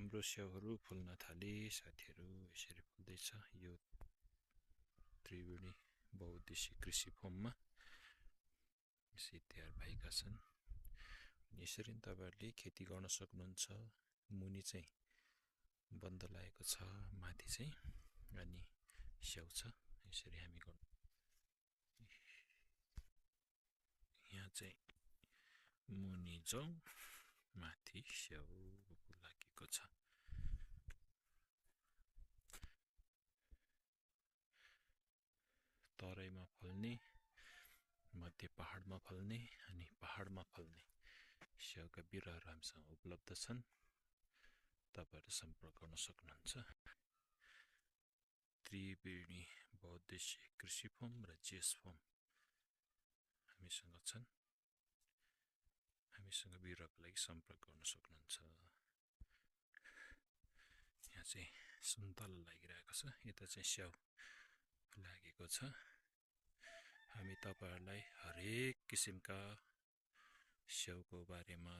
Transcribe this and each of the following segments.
हाम्रो स्याउहरू फुल्न थाले साथीहरू। यसरी फुल्दैछ यो त्रिवेणी बहुउद्देश्य कृषि फर्ममा यसै तयार भएका छन्। यसरी तपाईहरुले खेती गर्न सक्नुहुन्छ। मुनि चाहिँ बन्द लागेको छ, माथि चाहिँ अनि स्याउ छ। यसरी हामी गर्न यहाँ चाहिँ मुनि जौ, माथि स्याउ लागेको छ। तराईमा फल्ने, मध्य पहाडमा फल्ने अनि पहाडमा फल्ने स्याउका बिरुवाहरू हामीसँग उपलब्ध छन्। तपाईहरु सम्पर्क गर्न सक्नुहुन्छ। त्रिवेणी बहुउद्देश्य कृषि फर्म र जेएस फर्म हामीसँग छन्। हामीसँग बिरुवाको लागि सम्पर्क गर्न सक्नुहुन्छ। यहाँ चाहिँ सुन्तला लागिरहेको छ, यता चाहिँ स्याउ लागेको छ। हामी तपाईहरुलाई हरेक किसिमका स्याउको बारेमा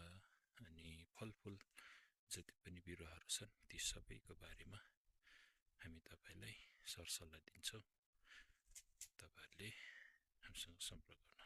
अनि फलफुल जति पनि बिरुवाहरू छन् ती सबैको बारेमा हामी तपाईलाई सरसल्लाह दिन्छौँ। तपाईहरुले हामीसँग सम्पर्क